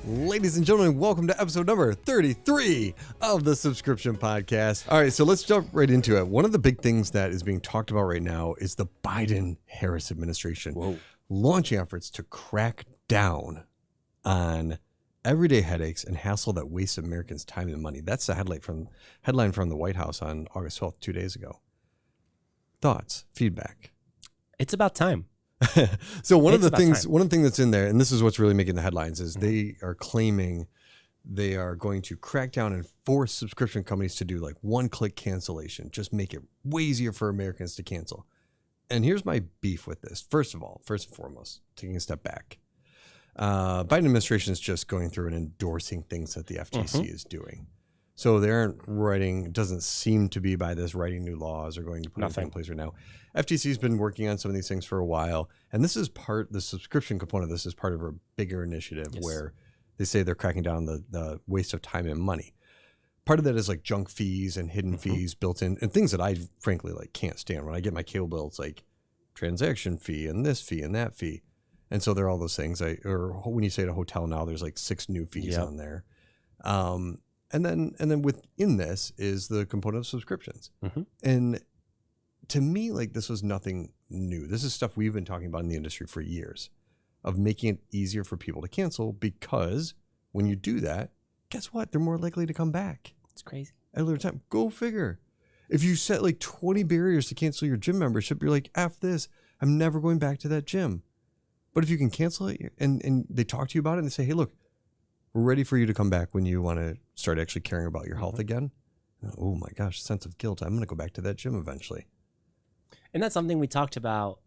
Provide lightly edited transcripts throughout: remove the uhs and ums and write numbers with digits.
Ladies and gentlemen, welcome to episode number 33 of the Subscription Podcast. All right, so let's jump right into it. One of the big things that is being talked about right now is the Biden-Harris administration launching efforts to crack down on everyday headaches and hassle that wastes Americans' time and money. That's the headline from the White House on August 12th, 2 days ago. Thoughts, feedback? It's about time. So one thing that's in there, and this is what's really making the headlines, is they are claiming they are going to crack down and force subscription companies to do like one-click cancellation, just make it way easier for Americans to cancel. And here's my beef with this. First and foremost, taking a step back, Biden administration is just going through and endorsing things that the FTC is doing. So they aren't writing, it doesn't seem to be by this writing new laws or going to put anything in place right now. FTC's been working on some of these things for a while. And this is the subscription component of this is part of a bigger initiative where they say they're cracking down on the waste of time and money. Part of that is like junk fees and hidden fees built in and things that I frankly like can't stand. When I get my cable bill, it's like transaction fee and this fee and that fee. And so there are all those things. Or when you say at a hotel now, there's like 6 new fees on there. And then within this is the component of subscriptions. And to me, like this was nothing new. This is stuff we've been talking about in the industry for years of making it easier for people to cancel because when you do that, guess what? They're more likely to come back. It's crazy. At a later time. Go figure. If you set like 20 barriers to cancel your gym membership, you're like, F this. I'm never going back to that gym. But if you can cancel it and they talk to you about it and they say, hey, look, we're ready for you to come back when you want to start actually caring about your health again. Oh my gosh, sense of guilt. I'm going to go back to that gym eventually. And that's something we talked about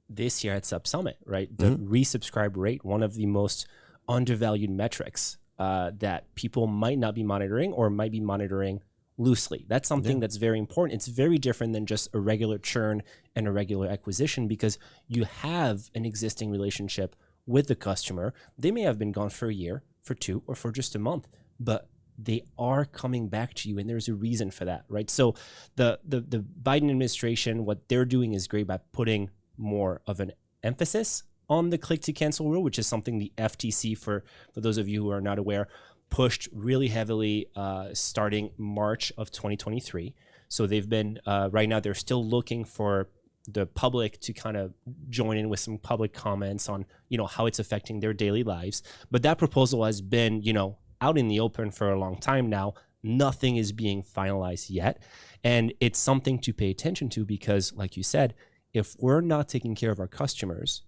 this year at SubSummit, right? The resubscribe rate, one of the most undervalued metrics that people might not be monitoring or might be monitoring loosely. That's something that's very important. It's very different than just a regular churn and a regular acquisition because you have an existing relationship with the customer. They may have been gone for a year, for 2, or for just a month, but they are coming back to you, and there's a reason for that, right? So the Biden administration, what they're doing is great by putting more of an emphasis on the click to cancel rule, which is something the FTC, for those of you who are not aware, pushed really heavily starting March of 2023. So they've been, right now, they're still looking for the public to kind of join in with some public comments on, how it's affecting their daily lives. But that proposal has been, out in the open for a long time now. Nothing is being finalized yet. And it's something to pay attention to because, like you said, if we're not taking care of our customers,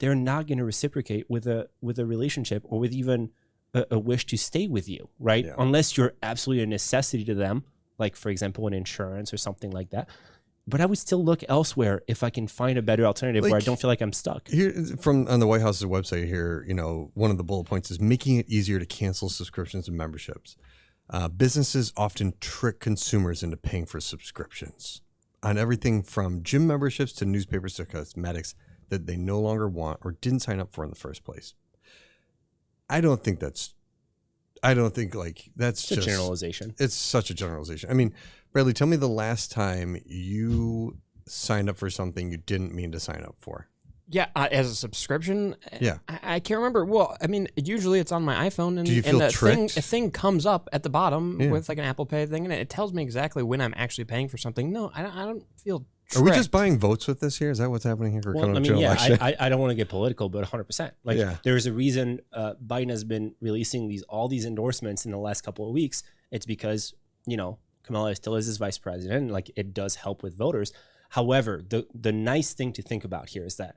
they're not going to reciprocate with a relationship or with even a wish to stay with you, right? Yeah. Unless you're absolutely a necessity to them, like, for example, an insurance or something like that. But I would still look elsewhere if I can find a better alternative where I don't feel like I'm stuck. Here, on the White House's website here, one of the bullet points is making it easier to cancel subscriptions and memberships. Businesses often trick consumers into paying for subscriptions on everything from gym memberships to newspapers to cosmetics that they no longer want or didn't sign up for in the first place. I don't think that's just a generalization. It's such a generalization. I mean, Bradley, tell me the last time you signed up for something you didn't mean to sign up for. Yeah, as a subscription. Yeah, I can't remember. Well, I mean, usually it's on my iPhone, and, do you feel tricked? A thing comes up at the bottom with like an Apple Pay thing, and it tells me exactly when I'm actually paying for something. No, I don't feel tricked. Are we just buying votes with this here? Is that what's happening here? Well, I don't want to get political, but 100%. There's a reason Biden has been releasing all these endorsements in the last couple of weeks. It's because, Kamala still is his vice president. Like, it does help with voters. However, the nice thing to think about here is that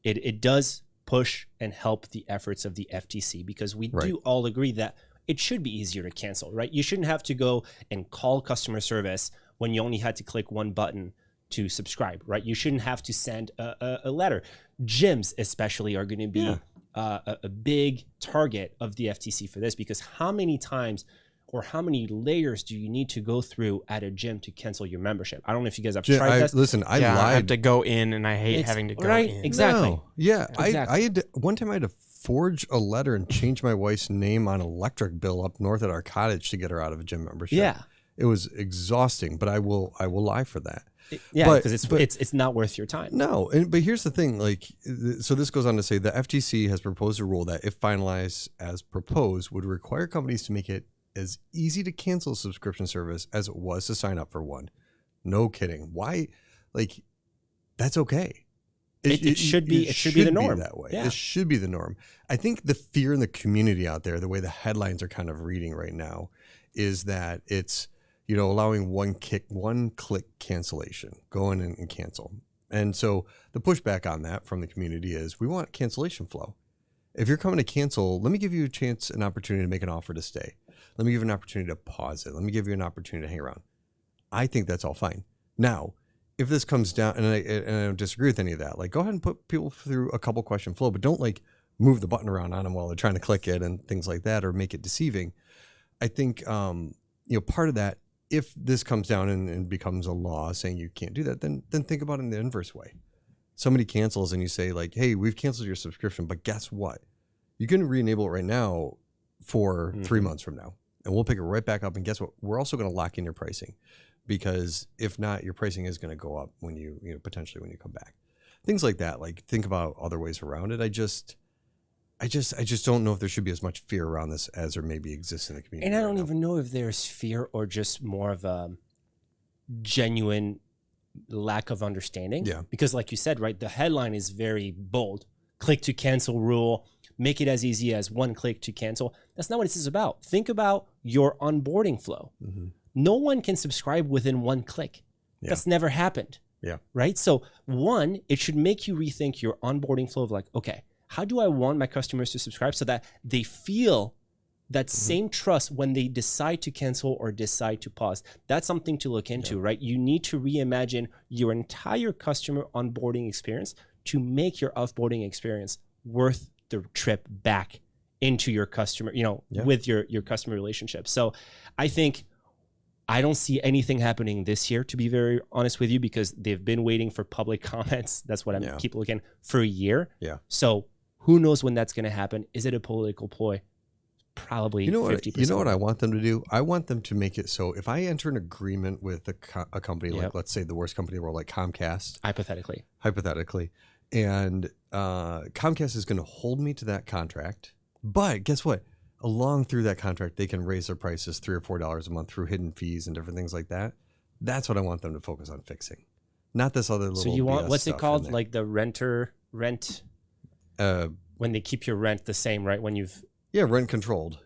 it does push and help the efforts of the FTC because we do all agree that it should be easier to cancel, right? You shouldn't have to go and call customer service when you only had to click one button to subscribe, right? You shouldn't have to send a letter. Gyms especially are going to be a big target of the FTC for this because how many times or how many layers do you need to go through at a gym to cancel your membership? I don't know if you guys have tried this. Listen, I lied. I have to go in, and I hate having to go in. Exactly. No. Yeah, exactly. One time I had to forge a letter and change my wife's name on an electric bill up north at our cottage to get her out of a gym membership. Yeah. It was exhausting, but I will lie for that. because it's not worth your time. No, but here's the thing. Like, so this goes on to say the FTC has proposed a rule that, if finalized as proposed, would require companies to make it as easy to cancel a subscription service as it was to sign up for one. No kidding. Why? Like, that's okay. It should be the norm that way. Yeah. It should be the norm. I think the fear in the community out there, the way the headlines are kind of reading right now, is that it's, allowing one click cancellation, go in and cancel. And so the pushback on that from the community is, we want cancellation flow. If you're coming to cancel, let me give you an opportunity to make an offer to stay. Let me give you an opportunity to pause it. Let me give you an opportunity to hang around. I think that's all fine. Now, if this comes down, and I don't disagree with any of that, like, go ahead and put people through a couple question flow, but don't like move the button around on them while they're trying to click it and things like that, or make it deceiving. I think, part of that, if this comes down and becomes a law saying you can't do that, then think about it in the inverse way. Somebody cancels and you say, like, hey, we've canceled your subscription, but guess what? You can re-enable it right now for 3 months from now, and we'll pick it right back up. And guess what? We're also going to lock in your pricing, because if not, your pricing is going to go up when potentially when you come back. Things like that. Like, think about other ways around it. I just don't know if there should be as much fear around this as there maybe exists in the community. And I don't even know if there's fear or just more of a genuine lack of understanding. Yeah. Because like you said, right, the headline is very bold. Click to cancel rule. Make it as easy as one click to cancel. That's not what this is about. Think about your onboarding flow. Mm-hmm. No one can subscribe within one click. Yeah. That's never happened. Yeah. Right? So one, it should make you rethink your onboarding flow of like, okay, how do I want my customers to subscribe so that they feel that same trust when they decide to cancel or decide to pause? That's something to look into, right? You need to reimagine your entire customer onboarding experience to make your offboarding experience worth the trip back into your customer, with your customer relationship. So I think I don't see anything happening this year, to be very honest with you, because they've been waiting for public comments. That's what I'm keep looking for a year. Yeah. So who knows when that's going to happen? Is it a political ploy? Probably 50%. You know what I want them to do? I want them to make it so if I enter an agreement with a company, like let's say the worst company in the world, like Comcast. Hypothetically. And Comcast is going to hold me to that contract. But guess what? Along through that contract, they can raise their prices $3 or $4 a month through hidden fees and different things like that. That's what I want them to focus on fixing. Not this other little. So you want, BS what's it called? like the rent. When they keep your rent the same, right? When you've rent controlled.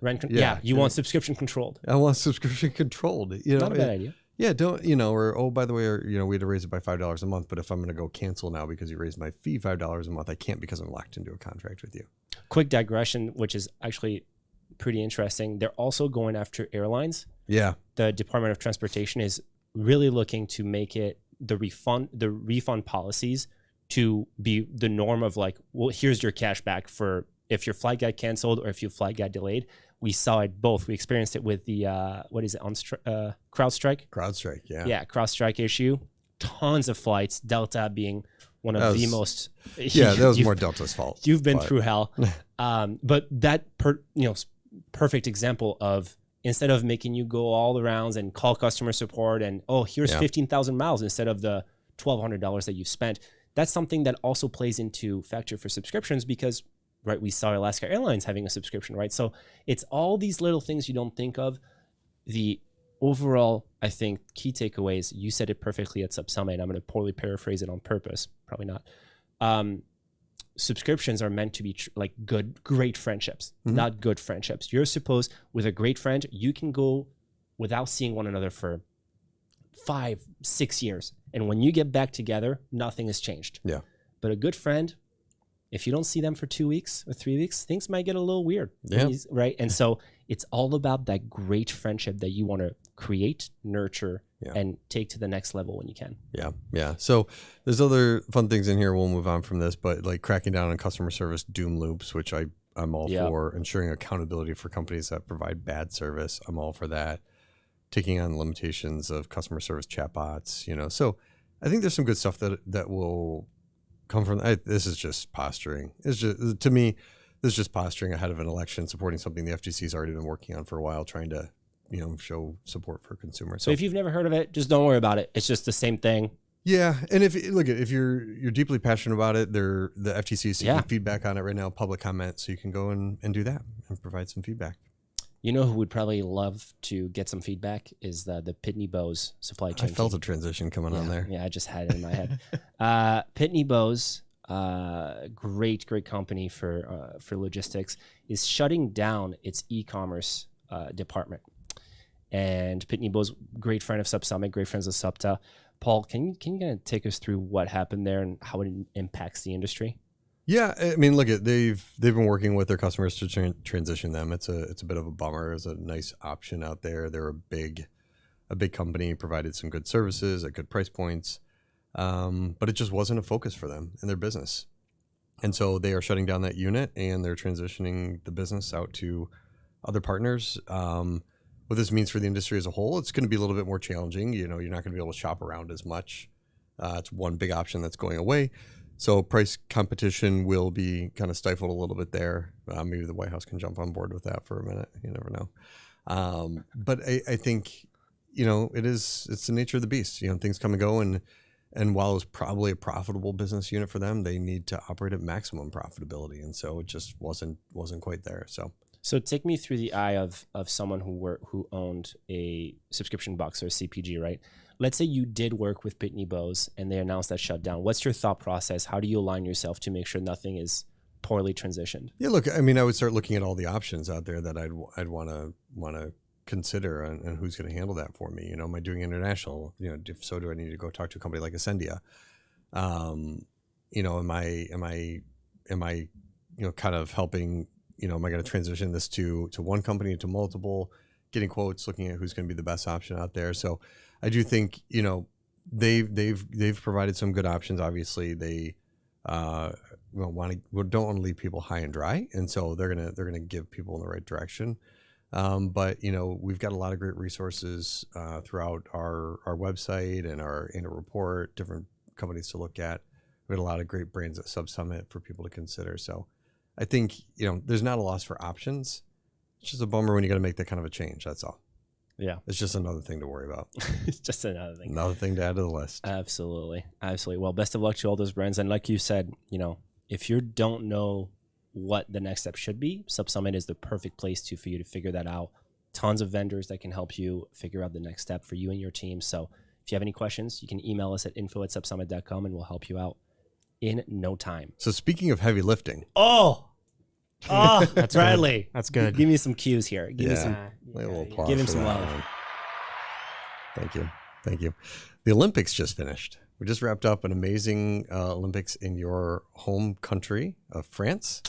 You want subscription controlled. I want subscription controlled. Not a bad idea. Yeah, don't or by the way, we had to raise it by $5 a month. But if I'm going to go cancel now because you raised my fee $5 a month, I can't because I'm locked into a contract with you. Quick digression, which is actually pretty interesting. They're also going after airlines. Yeah, the Department of Transportation is really looking to make it the refund policies to be the norm of like, well, here's your cash back for if your flight got canceled or if your flight got delayed. We saw it both. We experienced it with the CrowdStrike. CrowdStrike, yeah. Yeah, CrowdStrike issue. Tons of flights, Delta being one of the most. Yeah, that was more Delta's fault. You've been through hell. But that perfect example of, instead of making you go all the rounds and call customer support and, here's 15,000 miles instead of the $1,200 that you spent. That's something that also plays into factor for subscriptions because, right, we saw Alaska Airlines having a subscription, right? So it's all these little things you don't think of. The overall, I think, key takeaways, you said it perfectly at SubSummit. I'm going to poorly paraphrase it on purpose. Probably not. Subscriptions are meant to be like great friendships, not good friendships. You're supposed, with a great friend, you can go without seeing one another for 5-6 years. And when you get back together, nothing has changed. Yeah. But a good friend, if you don't see them for 2 weeks or 3 weeks, things might get a little weird. Yeah. Right. And so it's all about that great friendship that you want to create, nurture, and take to the next level when you can. Yeah. Yeah. So there's other fun things in here. We'll move on from this, but like cracking down on customer service doom loops, which I'm all for. Ensuring accountability for companies that provide bad service. I'm all for that. Taking on limitations of customer service chatbots, so I think there's some good stuff that will come from. This is just posturing. It's just, to me, this is just posturing ahead of an election, supporting something the FTC's already been working on for a while, trying to, show support for consumers. So if you've never heard of it, just don't worry about it. It's just the same thing. Yeah, and if you're deeply passionate about it, the FTC is seeking feedback on it right now, public comment, so you can go and do that and provide some feedback. You know who would probably love to get some feedback is the Pitney Bowes supply chain. I felt a transition coming on there. Yeah, I just had it in my head. Pitney Bowes, great company for logistics, is shutting down its e-commerce department. And Pitney Bowes, great friend of SubSummit, great friends of SubTA. Paul, can you kind of take us through what happened there and how it impacts the industry? Yeah, I mean, look, they've been working with their customers to transition them. It's a bit of a bummer. It's a nice option out there. They're a big company, provided some good services at good price points, but it just wasn't a focus for them in their business. And so they are shutting down that unit and they're transitioning the business out to other partners. What this means for the industry as a whole, it's going to be a little bit more challenging. You know, you're not going to be able to shop around as much. It's one big option that's going away. So price competition will be kind of stifled a little bit there. Maybe the White House can jump on board with that for a minute. You never know. But I think, you know, it's the nature of the beast. You know, things come and go. And while it was probably a profitable business unit for them, they need to operate at maximum profitability. And so it just wasn't quite there. So take me through the eye of someone who owned a subscription box or a CPG, right? Let's say you did work with Pitney Bowes and they announced that shutdown. What's your thought process? How do you align yourself to make sure nothing is poorly transitioned? Yeah, look, I mean, I would start looking at all the options out there that I'd want to consider and who's going to handle that for me. You know, am I doing international? You know, if so, do I need to go talk to a company like Ascendia? You know, am I you know, kind of helping? You know, am I going to transition this to one company, to multiple, getting quotes, looking at who's going to be the best option out there. So I do think, you know, they've provided some good options. Obviously, they don't want to leave people high and dry, and so they're gonna give people in the right direction. But you know, we've got a lot of great resources throughout our website and our annual report, different companies to look at. We had a lot of great brands at SubSummit for people to consider. So I think, you know, there's not a loss for options. It's just a bummer when you got to make that kind of a change. That's all. Yeah. It's just another thing to worry about. It's just another thing. Another thing to add to the list. Absolutely. Well, best of luck to all those brands. And like you said, you know, if you don't know what the next step should be, SubSummit is the perfect place for you to figure that out. Tons of vendors that can help you figure out the next step for you and your team. So if you have any questions, you can email us at info@subsummit.com and we'll help you out in no time. So speaking of heavy lifting. Oh, that's Bradley. Good. That's good. Give me some cues here. Give me some. A little applause. Give him some love. Thank you. The Olympics just finished. We just wrapped up an amazing Olympics in your home country of France.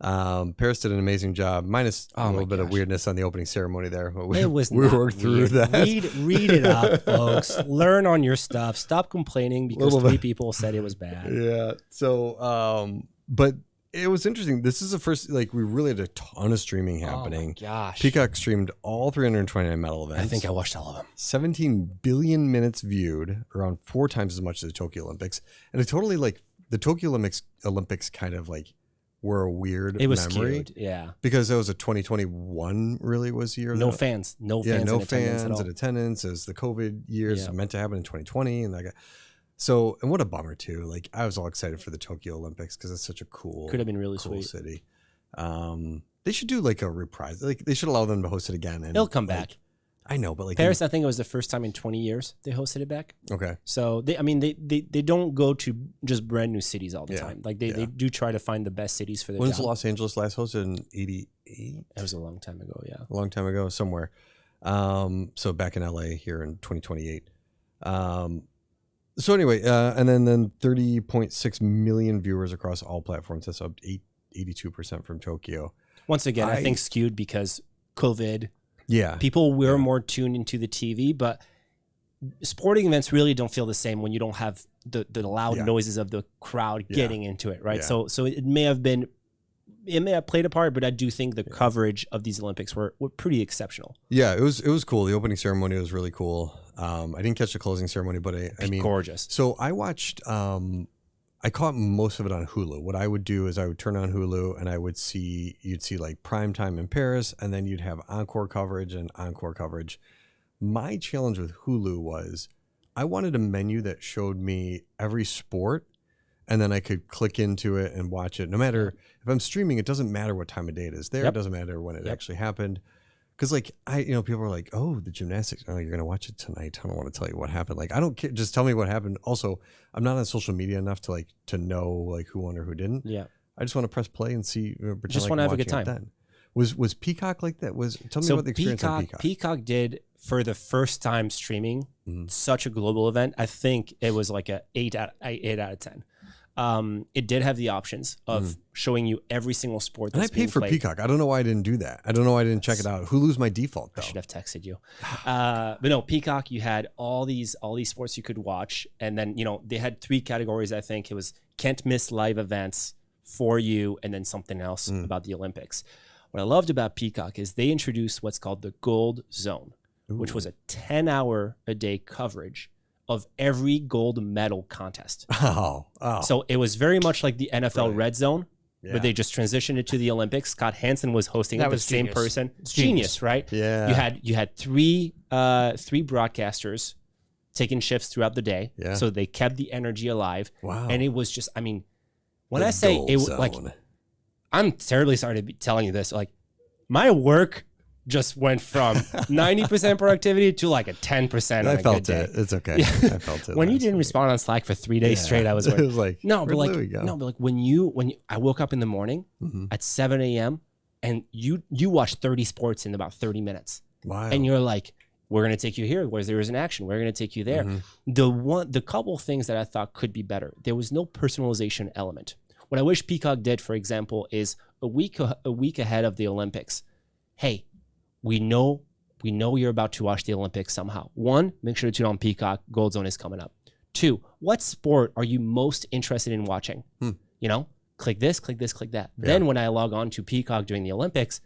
Paris did an amazing job, minus a little bit of weirdness on the opening ceremony there. We worked through that. Read it up, folks. Learn on your stuff. Stop complaining because 3 people said it was bad. Yeah. So, but it was interesting. This is the first, like, we really had a ton of streaming happening. Oh my gosh. Peacock streamed all 329 medal events. I think I watched all of them. 17 billion minutes viewed, around 4 times as much as the Tokyo Olympics. And it totally, like, the Tokyo Olympics kind of, like, were a weird it was memory. Skewed, yeah. Because it was a 2021 really was the year. No fans in attendance. As the COVID years meant to happen in 2020. And and what a bummer too. Like, I was all excited for the Tokyo Olympics because it's such a cool, could have been really cool sweet city. They should do like a reprise. Like, they should allow them to host it again. And it'll come back. I know, but like Paris, I think it was the first time in 20 years they hosted it back. Okay. So they don't go to just brand new cities all the time. Like they do try to find the best cities for their When's job. Los Angeles last hosted in 88? That was a long time ago, yeah. A long time ago, somewhere. So back in LA here in 2028. So anyway, and then 30.6 million viewers across all platforms. That's up 82% from Tokyo. Once again, I think skewed because COVID. Yeah. People were more tuned into the TV, but sporting events really don't feel the same when you don't have the loud noises of the crowd getting into it, right? Yeah. So it may have played a part, but I do think the coverage of these Olympics were pretty exceptional. Yeah, it was cool. The opening ceremony was really cool. I didn't catch the closing ceremony, but I mean, gorgeous. So I watched. I caught most of it on Hulu. What I would do is I would turn on Hulu and you'd see like prime time in Paris, and then you'd have encore coverage. My challenge with Hulu was I wanted a menu that showed me every sport, and then I could click into it and watch it. No matter if I'm streaming, it doesn't matter what time of day it is there. It doesn't matter when it actually happened. Because like people are like, oh, the gymnastics. Oh, you're gonna watch it tonight. I don't want to tell you what happened. Like I don't care. Just tell me what happened. Also, I'm not on social media enough to know like who won or who didn't. Yeah. I just want to press play and see. Just want to have a good time. Then. Was Peacock like that? Tell me about the experience on Peacock. Peacock did, for the first time streaming, such a global event. I think it was like a 8 out of 10. It did have the options of showing you every single sport that's and I paid for played. Peacock. I don't know why I didn't do that. I don't know why I didn't check it out. Hulu's my default though. I should have texted you. But no, Peacock, you had all these sports you could watch. And then, they had 3 categories. I think it was can't miss live events, for you, and then something else about the Olympics. What I loved about Peacock is they introduced what's called the Gold Zone, which was a 10-hour-a-day coverage of every gold medal contest. Oh. So it was very much like the NFL Red Zone, but they just transitioned it to the Olympics. Scott Hansen was hosting it, the same person. It's genius, right? Yeah. You had three broadcasters taking shifts throughout the day. Yeah. So they kept the energy alive. Wow. And it was just, when I say it, like, I'm terribly sorry to be telling you this. Like, my work just went from 90% productivity to like a 10% on a good day. I felt it. It's okay. Yeah. I felt it. When you didn't respond on Slack for 3 days straight, I was like, when I woke up in the morning at 7 a.m. and you watched 30 sports in about 30 minutes. Wow. And you're like, we're going to take you here where there is an action. We're going to take you there. The couple things that I thought could be better, there was no personalization element. What I wish Peacock did, for example, is a week ahead of the Olympics. Hey, we know you're about to watch the Olympics somehow. 1, make sure to tune on Peacock. Gold Zone is coming up. 2, what sport are you most interested in watching? Click this, click this, click that. Yeah. Then when I log on to Peacock during the Olympics,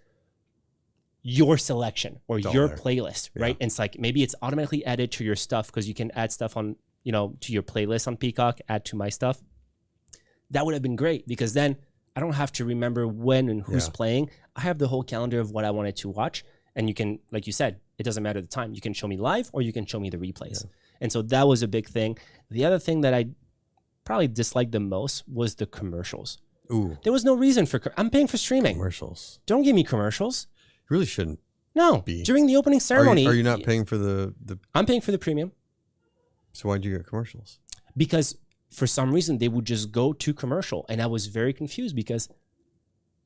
your selection or your playlist, right? And it's like, maybe it's automatically added to your stuff because you can add stuff on, to your playlist on Peacock, add to my stuff. That would have been great because then I don't have to remember when and who's playing. I have the whole calendar of what I wanted to watch. And you can, like you said, it doesn't matter the time. You can show me live or you can show me the replays. Yeah. And so that was a big thing. The other thing that I probably disliked the most was the commercials. Ooh. There was no reason for, I'm paying for streaming. Commercials. Don't give me commercials. You really shouldn't. No. Be. During the opening ceremony. Are you not paying for the? I'm paying for the premium. So why'd you get commercials? Because for some reason they would just go to commercial. And I was very confused because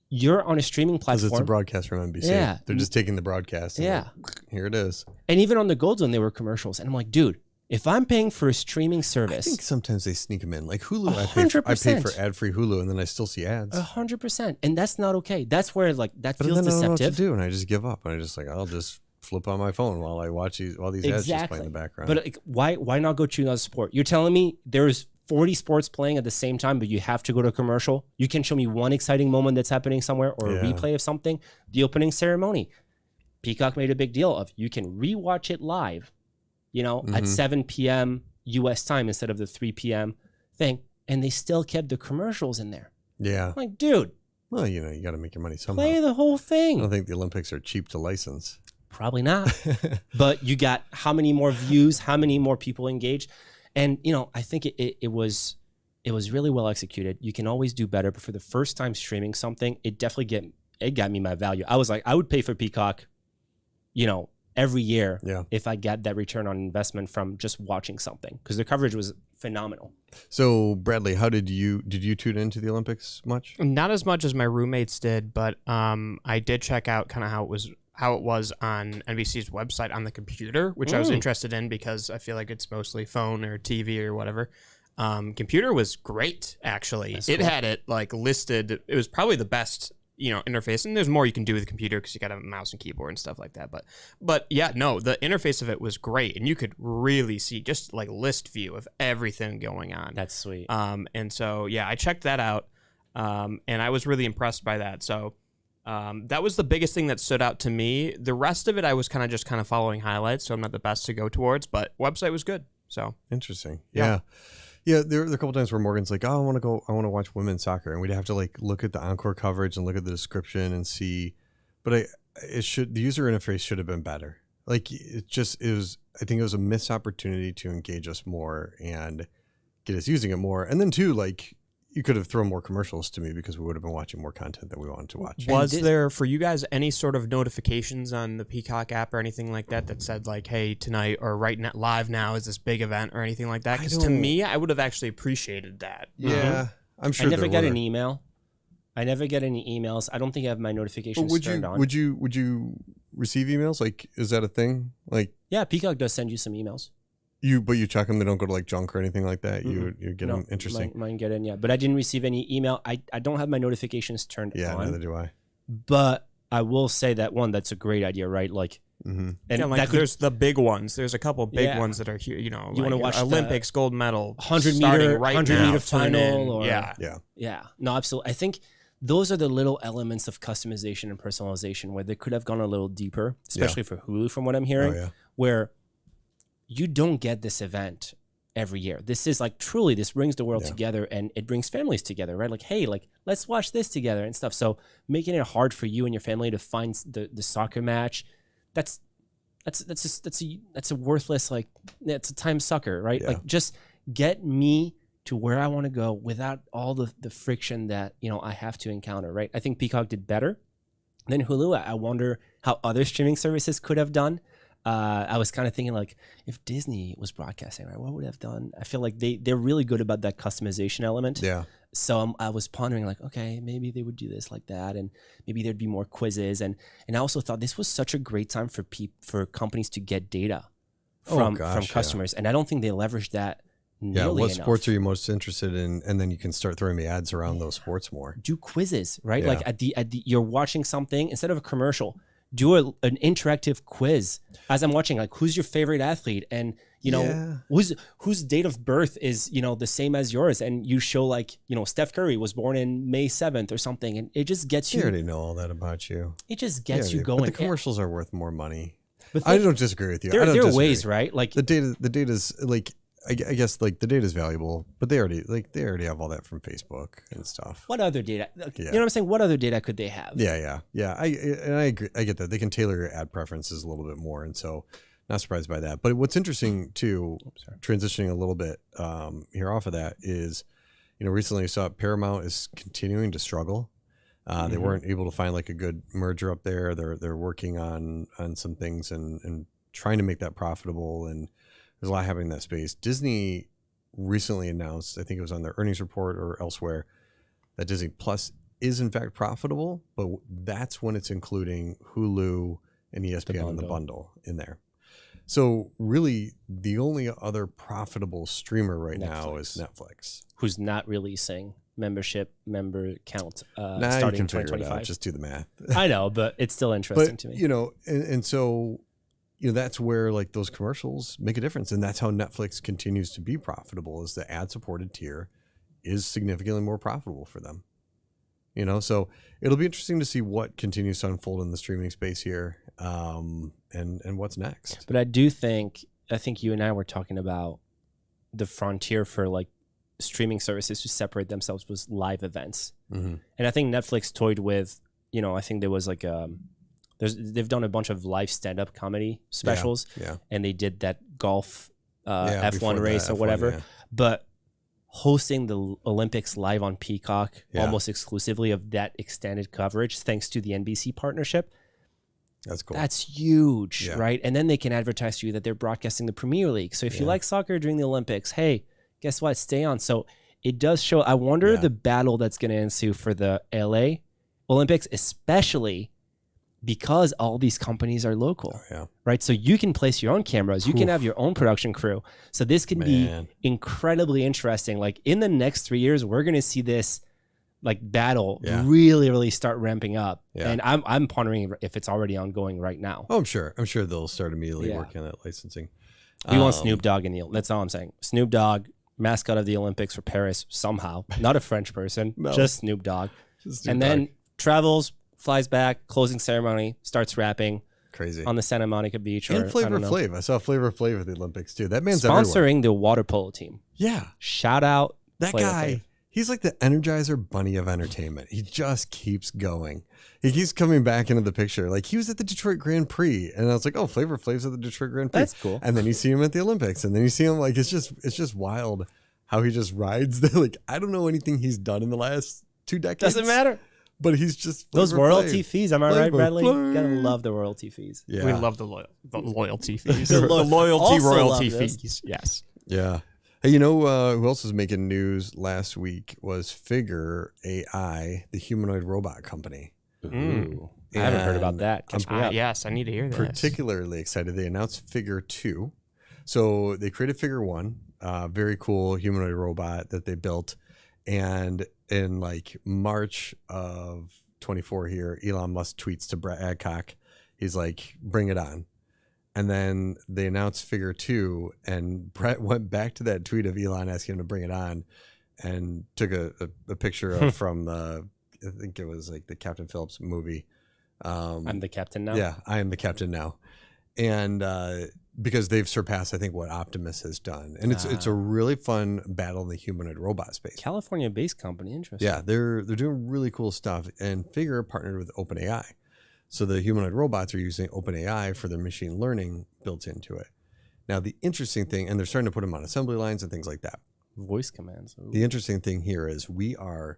you're on a streaming platform. Because it's a broadcast from NBC. Yeah. They're just taking the broadcast. And like, here it is. And even on the Gold Zone, there were commercials. And I'm like, dude, if I'm paying for a streaming service. I think sometimes they sneak them in. Like Hulu, I pay for ad-free Hulu, and then I still see ads. 100%. And that's not okay. That's where that feels deceptive. I don't know what to do, and I just give up. And I just I'll just flip on my phone while I watch these ads just play in the background. But like, why not go to another sport? You're telling me there's 40 sports playing at the same time, but you have to go to a commercial. You can show me one exciting moment that's happening somewhere or a replay of something. The opening ceremony, Peacock made a big deal of you can rewatch it live, at 7 p.m. U.S. time instead of the 3 p.m. thing. And they still kept the commercials in there. Yeah. I'm like, dude. Well, you got to make your money somehow. Play the whole thing. I don't think the Olympics are cheap to license. Probably not. But you got how many more views, how many more people engaged. And, I think it was really well executed. You can always do better, but for the first time streaming something, it definitely got me my value. I was like, I would pay for Peacock, every year if I get that return on investment from just watching something because the coverage was phenomenal. So Bradley, how did you tune into the Olympics much? Not as much as my roommates did, but I did check out kind of how it was on NBC's website on the computer, which I was interested in because I feel like it's mostly phone or TV or whatever. Computer was great, actually. It had it listed. It was probably the best, interface. And there's more you can do with the computer because you got a mouse and keyboard and stuff like that. But yeah, no, the interface of it was great. And you could really see just list view of everything going on. That's sweet. And so, yeah, I checked that out. And I was really impressed by that. So, that was the biggest thing that stood out to me. The rest of it, I was kind of following highlights, so I'm not the best to go towards, but website was good. So interesting. Yeah. There are a couple times where Morgan's like, oh, I want to watch women's soccer. And we'd have to look at the encore coverage and look at the description and see, but the user interface should have been better. like it was, I think it was a missed opportunity to engage us more and get us using it more. And then too, like, you could have thrown more commercials to me because we would have been watching more content that we wanted to watch. Was there for you guys any sort of notifications on the Peacock app or anything like that that said like, hey, tonight or right now, live now is this big event or anything like that? Because to me, I would have actually appreciated that. Yeah, I'm sure. I never get an email. I never get any emails. I don't think I have my notifications turned on. Would you receive emails? Like, is that a thing? Like, yeah, Peacock does send you some emails. But you check them, they don't go to like junk or anything like that. You get them. Interesting. Mine get in, yeah. But I didn't receive any email. I don't have my notifications turned on. Yeah, neither do I. But I will say that that's a great idea, right? Like, and like there's the big ones. There's a couple big ones that are here. You know, you want to watch Olympics gold medal, 100 meter final, or yeah. No, absolutely. I think those are the little elements of customization and personalization where they could have gone a little deeper, especially for Hulu, from what I'm hearing, where you don't get this event every year. This is like truly, this brings the world together, and it brings families together, right? Like, hey, like, let's watch this together and stuff. So making it hard for you and your family to find the soccer match, that's a worthless, like, it's a time sucker, right? Yeah. Like, just get me to where I want to go without all the friction that, I have to encounter, right? I think Peacock did better than Hulu. I wonder how other streaming services could have done. I was kind of thinking, like, if Disney was broadcasting, right, what would it have done? I feel like they're really good about that customization element. Yeah. So I was pondering, like, okay, maybe they would do this like that, and maybe there'd be more quizzes. And I also thought this was such a great time for companies to get data from customers. And I don't think they leveraged that nearly what enough. Sports are you most interested in? And then you can start throwing the ads around those sports more. Do quizzes, right? Like at the you're watching something, instead of a commercial, do an interactive quiz as I'm watching, like, who's your favorite athlete, and whose date of birth is the same as yours, and you show, like, Steph Curry was born in May 7th or something, and it just gets you. You already know all that about you. It just gets you going. But the commercials are worth more money. But I don't disagree with you. There are ways, right? Like the data's like, I guess, like, the data is valuable, but they already have all that from Facebook and stuff. What other data? You know what I'm saying? What other data could they have? Yeah. I agree. I get that they can tailor your ad preferences a little bit more, and so not surprised by that. But what's interesting too, transitioning a little bit here off of that, is recently you saw Paramount is continuing to struggle. They weren't able to find like a good merger up there. They're working on some things and trying to make that profitable, and there's a lot happening in that space. Disney recently announced, I think it was on their earnings report or elsewhere, that Disney Plus is in fact profitable, but that's when it's including Hulu and ESPN in the bundle in there. So really, the only other profitable streamer right now is Netflix, who's not releasing member count nah, starting you in can figure 2025. it out. Just do the math. I know, but it's still interesting to me. And so that's where, like, those commercials make a difference, and that's how Netflix continues to be profitable. Is the ad-supported tier is significantly more profitable for them. So it'll be interesting to see what continues to unfold in the streaming space here, and what's next. But I think you and I were talking about the frontier for, like, streaming services to separate themselves was live events, and I think Netflix toyed with, I think there was like they've done a bunch of live stand-up comedy specials, and they did that golf F1 race or whatever, but hosting the Olympics live on Peacock almost exclusively of that extended coverage, thanks to the NBC partnership. That's cool. That's huge, right? And then they can advertise to you that they're broadcasting the Premier League. So if you like soccer during the Olympics, hey, guess what? Stay on. So it does show. I wonder the battle that's going to ensue for the LA Olympics, especially because all these companies are local, right? So you can place your own cameras, you can have your own production crew. So this can be incredibly interesting. Like, in the next 3 years, we're going to see this, like, battle really, really start ramping up. And I'm pondering if it's already ongoing right now. Oh, I'm sure they'll start immediately working on that licensing. We want Snoop Dogg in the. That's all I'm saying. Snoop Dogg, mascot of the Olympics for Paris somehow. Not a French person, just Snoop Dogg. Then travels, flies back, closing ceremony, starts rapping. Crazy. On the Santa Monica beach. And Flavor Flav. I saw Flavor Flav at the Olympics too. That man's sponsoring everywhere. the water polo team. Yeah. Shout out that Flavor guy. Flav. He's like the Energizer Bunny of entertainment. He just keeps going. He keeps coming back into the picture. Like he was at the Detroit Grand Prix, and I was like, "Oh, Flavor Flav's at the Detroit Grand Prix." That's cool. And then you see him at the Olympics, and then you see him like it's just wild how he just rides. Like I don't know anything he's done in the last 2 decades. Doesn't matter. But he's just those royalty Flav. fees. Am I right, Flavor Bradley? Flav. Gotta love the royalty fees. Yeah. We love the loyalty fees. The the loyalty also royalty love this. fees. Yes. Yeah. Hey, you know who else was making news last week was Figure AI, the humanoid robot company. Ooh. I haven't heard about that. Catch me up. Yes, I need to hear this. Particularly excited. They announced Figure 2. So they created Figure 1, very cool humanoid robot that they built. And in like March of 24 here, Elon Musk tweets to Brett Adcock. He's like, bring it on. And then they announced Figure 2, and Brett went back to that tweet of Elon asking him to bring it on and took a picture of from I think it was like the Captain Phillips movie. I'm the captain now. Yeah, I am the captain now. And because they've surpassed, I think, what Optimus has done. And it's a really fun battle in the humanoid robot space. California-based company. Interesting. Yeah, they're doing really cool stuff. And Figure partnered with OpenAI. So the humanoid robots are using OpenAI for their machine learning built into it. Now, the interesting thing, and they're starting to put them on assembly lines and things like that. Voice commands. Ooh. The interesting thing here is we are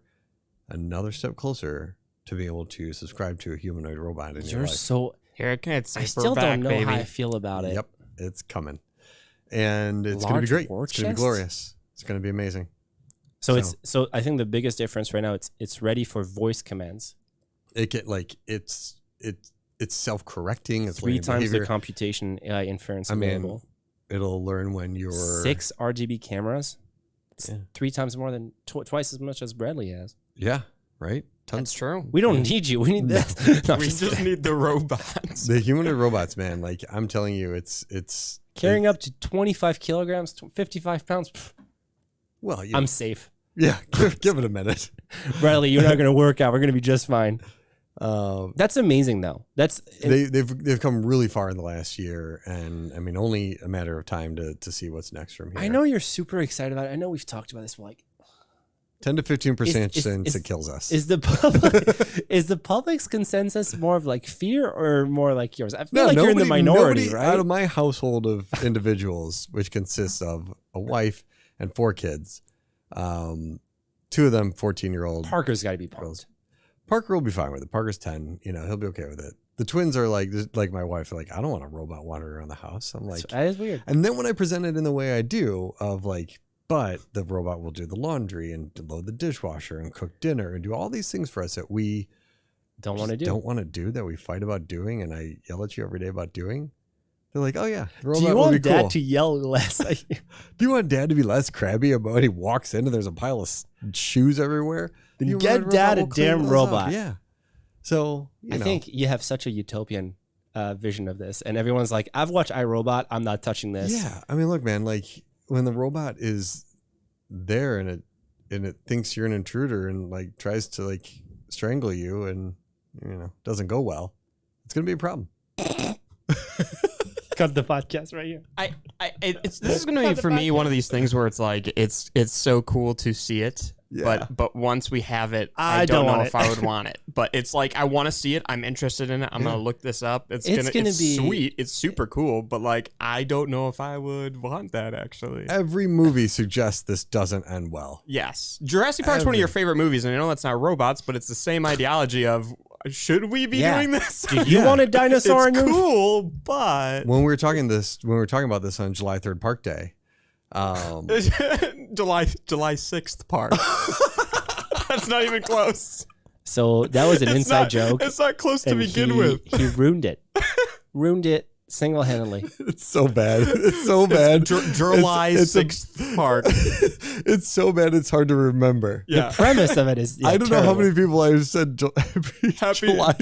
another step closer to be able to subscribe to a humanoid robot in your life. So... Here it gets. I still don't know baby. how I feel about it. Yep, it's coming. And it's going to Large be great. war It's going to be chests? glorious. It's going to be amazing. So I think the biggest difference right now it's ready for voice commands. It get like it's self-correcting. It's 3 learning times behavior. the computation AI inference I mean, available. it'll learn when you're 6 RGB cameras. It's Yeah. 3 times more than twice as much as Bradley has. Yeah, right. That's true. We don't need you. We need this. No, I'm We just just kidding. need the robots. The humanoid robots, man. Like I'm telling you, it's Carrying up to 25 kilograms, 55 pounds. Pff, well. I'm safe. Yeah, give it a minute. Bradley, you're not going to work out. We're going to be just fine. That's amazing, though. They've come really far in the last year, and I mean, only a matter of time to see what's next from here. I know you're super excited about it. I know we've talked about this. But like 10 to 15% Is- chance is- it kills us. Is the public's consensus more of like fear or more like yours? I feel like you're in the minority, nobody right? Out of my household of individuals, which consists of a wife and 4 kids, 2 of them 14-year-old. Parker's got to be pumped. Parker will be fine with it. Parker's 10. You know, he'll be okay with it. The twins are like my wife. Like, I don't want a robot wandering around the house. I'm like, That is weird. and then when I present it in the way I do, of like, but the robot will do the laundry and load the dishwasher and cook dinner and do all these things for us that we Don't want to do. don't want to do, that we fight about doing, and I yell at you every day about doing. They're like, oh yeah, the robot Do you will want be Dad cool. to yell less? Do you want Dad to be less crabby about when he walks in and there's a pile of shoes everywhere? Then You get want Dad a will clean damn those up. robot. Yeah. So I think you have such a utopian vision of this, and everyone's like, "I've watched iRobot. I'm not touching this." Yeah, I mean, look, man. Like when the robot is there and it thinks you're an intruder and like tries to like strangle you and doesn't go well, it's gonna be a problem. Cut the podcast right here. This is going to be for me one of these things where it's like it's so cool to see it, Yeah. but once we have it, I don't don't know want if it. I would want it. But it's like I want to see it. I'm interested in it. I'm gonna look this up. It's gonna be sweet. It's super cool. But like I don't know if I would want that actually. Every movie suggests this doesn't end well. Yes, Jurassic Park's one of your favorite movies, and I know that's not robots, but it's the same ideology of should we be doing this? Do you want a dinosaur in It's your cool, but When we were talking about this on July 3rd Park Day, July 6th Park. That's not even close. So that was an It's inside not- joke. It's not close to and begin with. He ruined it. Ruined it single-handedly. it's so bad. It's so bad. July It's a- 6th Park. It's so bad. It's hard to remember. Yeah. Premise of it is I don't know how terrible. many people I said Happy July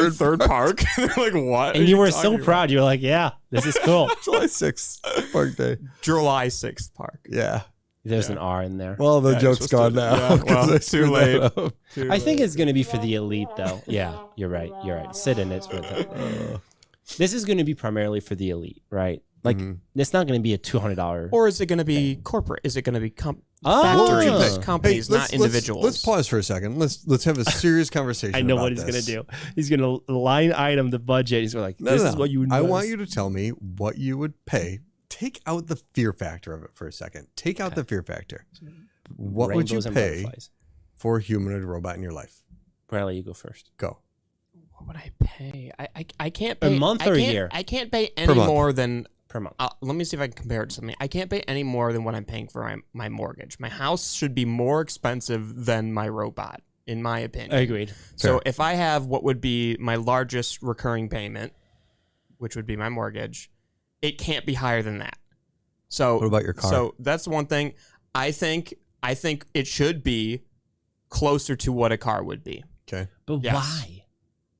3rd Park. They're like, what? And you were so talking about? proud. You were like, "Yeah, this is cool." July 6th Park Day. July 6th Park. Yeah. There's an R in there. Well, the Yeah, you're joke's supposed gone to- now. yeah, 'cause well, I too screwed late. that up. I think it's going to be for the elite, though. Yeah, you're right. You're right. Sit in it. This is going to be primarily for the elite, right? Like, it's not going to be a $200. Or is it going to be corporate? Is it going to be factories, Hey, companies, not individuals. Let's pause for a second. Let's have a serious conversation. I know about what he's this. going to do. He's going to line item the budget. He's like, this is what you would I want you to tell me what you would pay. Take out the fear factor of it for a second. Take out the fear factor. What would you pay for a humanoid robot in your life? Bradley, you go first. Go. What would I pay? I can't pay a month or a year. I can't pay any more than per month. Let me see if I can compare it to something. I can't pay any more than what I'm paying for my mortgage. My house should be more expensive than my robot, in my opinion. Agreed. So Fair. if I have what would be my largest recurring payment, which would be my mortgage, it can't be higher than that. So What about your car? So that's one thing. I think it should be closer to what a car would be. Okay. But Yes. why?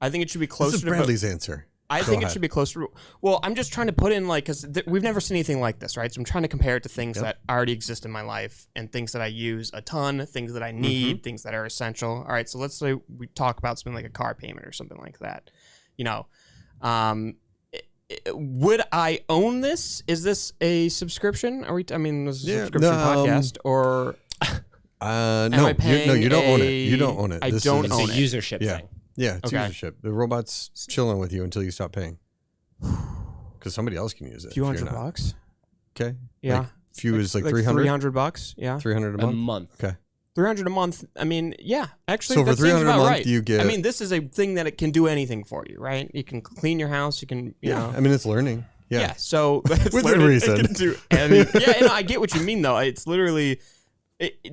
I think it should be closer This is to Bradley's answer. I Go think ahead. it should be closer to. Well, I'm just trying to put in because we've never seen anything like this, right? So I'm trying to compare it to things that already exist in my life and things that I use a ton, things that I need, things that are essential. All right, so let's say we talk about something like a car payment or something like that. You know, would I own this? Is this a subscription? Are we? I mean, this is a subscription podcast, or No, I paying you don't own it. a- You don't own it. I This don't is- own It's a it. usership thing. Yeah, it's Okay. usership. The robot's chilling with you until you stop paying. Because somebody else can use it. a few if you're $100 not. bucks? Okay. Yeah, Like, few is like 300? $300. Yeah, 300 a A month? month. Okay. 300 a month. I mean, yeah, actually, So for that seems 300 a about month, right. you get. I mean, this is a thing that it can do anything for you, right? You can clean your house. You can, you know. I mean, it's learning. Yeah. So that's Within learning. reason. It can do any, yeah, no, I get what you mean, though. It's literally,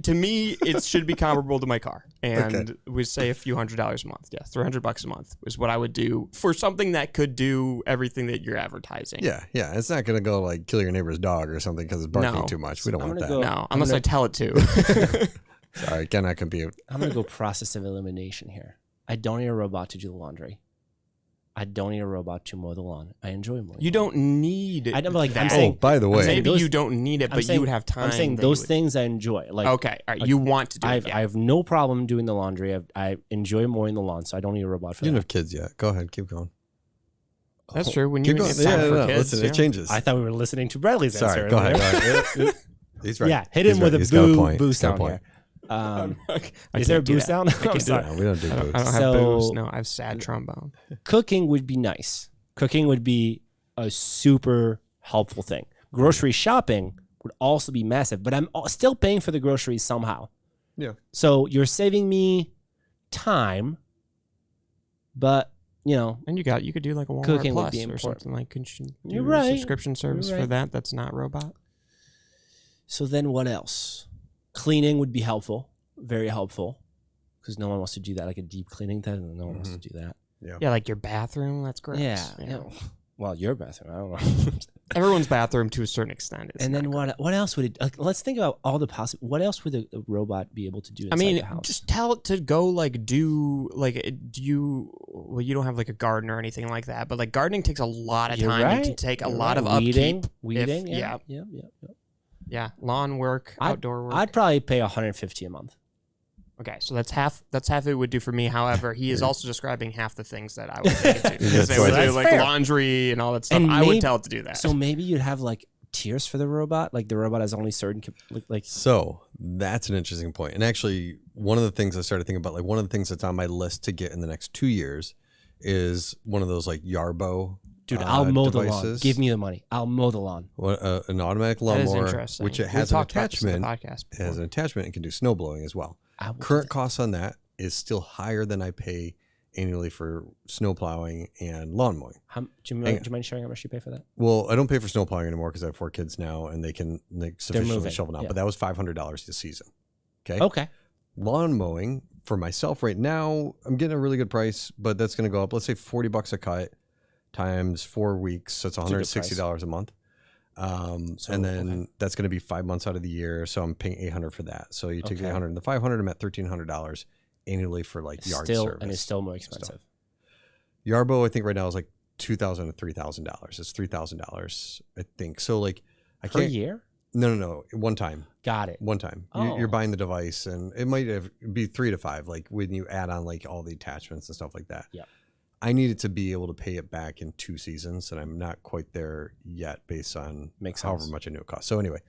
to me, it should be comparable to my car. And we say a few $100s a month. Yeah, $300 a month is what I would do for something that could do everything that you're advertising. Yeah. It's not going to go like kill your neighbor's dog or something because it's barking No. too much. We don't I'm want that. gonna go- No, unless I tell it to. Sorry, cannot compute. I'm going to go process of elimination here. I don't need a robot to do the laundry. I don't need a robot to mow the lawn. I enjoy mowing. You don't need I know, but, like, that. I'm saying- by the way, saying Maybe those- you don't need it, but you would have time. I'm saying that those you would- things I enjoy. Like, Okay, all right. You want to do it. I have no problem doing the laundry. I enjoy mowing the lawn, so I don't need a robot for you don't that. have kids yet. Go ahead. Keep going. That's true. When you Keep going. it's time for kids, Listen, yeah. it changes. I thought we were listening to Bradley's Sorry. answer. Go ahead. earlier. Go ahead. He's right. Yeah, hit him He's with right. a He's got boo point. boo He's got a sound point. here. I Is there a can't do boo that. sound? I can't I'm do sorry. that. No, we don't do I don't boots. have So- boos. No, I have sad trombone. Cooking would be nice. Cooking would be a super helpful thing. Grocery shopping would also be massive, but I'm still paying for the groceries somehow. Yeah. So you're saving me time, but you know, And you could do like a Walmart Cooking would Plus be or important. something like. Could you do You're a right. subscription service You're for right. that? That's not robot. so then what else? Cleaning would be helpful, very helpful, because no one wants to do that, like a deep cleaning thing. No one wants to do that. Yeah, like your bathroom. That's great. Yeah. Well, your bathroom, I don't know. Everyone's bathroom to a certain extent. Is And then not what else would it? Let's think about all the possible. What else would a robot be able to do? I Inside mean, the house? just tell it to go like do like do you? Well, you don't have like a garden or anything like that, but like gardening takes a lot of You're time. right. It can take a You're lot right. of upkeep. Weeding. yeah. Yeah. Lawn work, outdoor work. I'd probably pay $150 a month. Okay, so that's half it would do for me. However, he is also describing half the things that I would take it to. Because they would do That's like fair. laundry and all that stuff. And I maybe- would tell it to do that. So maybe you'd have like tiers for the robot. Like the robot has only certain like. So that's an interesting point. And actually, one of the things I started thinking about, like one of the things that's on my list to get in the next 2 years is one of those like Yarbo Dude, I'll mow the lawn. devices. Give me the money. I'll mow the lawn. An automatic that is lawnmower, interesting. which it We've has an talked about this in the attachment. podcast It has before. an attachment and can do snow blowing as well. I would do Current that. costs on that is still higher than I pay annually for snow plowing and lawn mowing. Do you mind sharing how much you pay for that? Well, I don't pay for snow plowing anymore because I have 4 kids now and they can sufficiently moving, shovel now. yeah. But that was $500 this season. Okay. Okay. Lawn mowing for myself right now, I'm getting a really good price, but that's going to go up. Let's say $40 a cut times 4 weeks. So it's a good $160 a month. And then that's going to be 5 months out of the year. So I'm paying $800 for that. So you take the $800 and the $500, I'm at $1,300 annually for like yard service. And it's still more expensive. Yarbo, I think right now is like $2,000 to $3,000. It's $3,000, I think. So like I Per can't. year? No. One time. Got it. One time. Oh. You're buying the device, and it might be 3 to 5, like when you add on like all the attachments and stuff like that. Yeah. I needed to be able to pay it back in 2 seasons, and I'm not quite there yet based on Makes however sense. much I knew it cost. So anyway,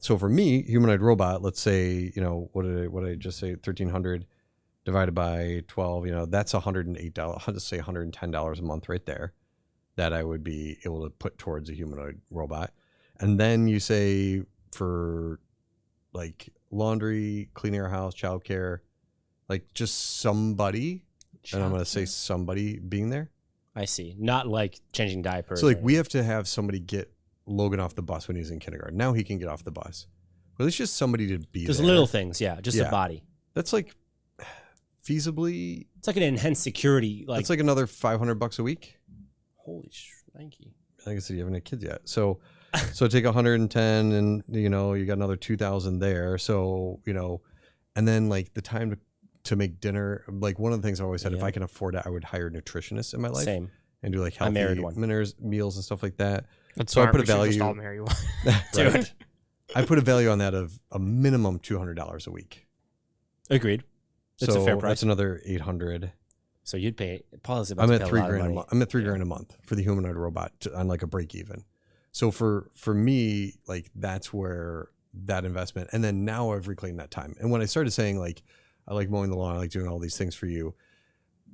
So for me, humanoid robot, let's say, what did I just say? 1,300 divided by 12, that's $108. I'll just say $110 a month right there that I would be able to put towards a humanoid robot. And then you say for like laundry, cleaning our house, childcare, like just somebody, and I'm going to say somebody being there. I see. Not like changing diapers. So like we have to have somebody get Logan off the bus when he's in kindergarten. Now he can get off the bus. But it's just somebody to be just there. Little things, yeah. Just a body. That's like feasibly. It's like an enhanced security. It's like another $500 a week. Holy shnikey. Like I said, you haven't had kids yet. So take 110 and, you got another 2,000 there. So, and then like the time to make dinner, like one of the things I always said, if I can afford it, I would hire nutritionists in my life. Same. And do like healthy meals and stuff like that. That's so smart. I put a We should value. just all marry one. Dude. I put a value on that of a minimum $200 a week. Agreed. It's a fair price. That's another 800. So you'd pay. Paul's about I'm to at pay $3,000 a lot of a money. month. I'm at $3,000 a month for the humanoid robot on like a break even. So for me, like that's where that investment, and then now I've reclaimed that time. And when I started saying like, I like mowing the lawn, I like doing all these things for you,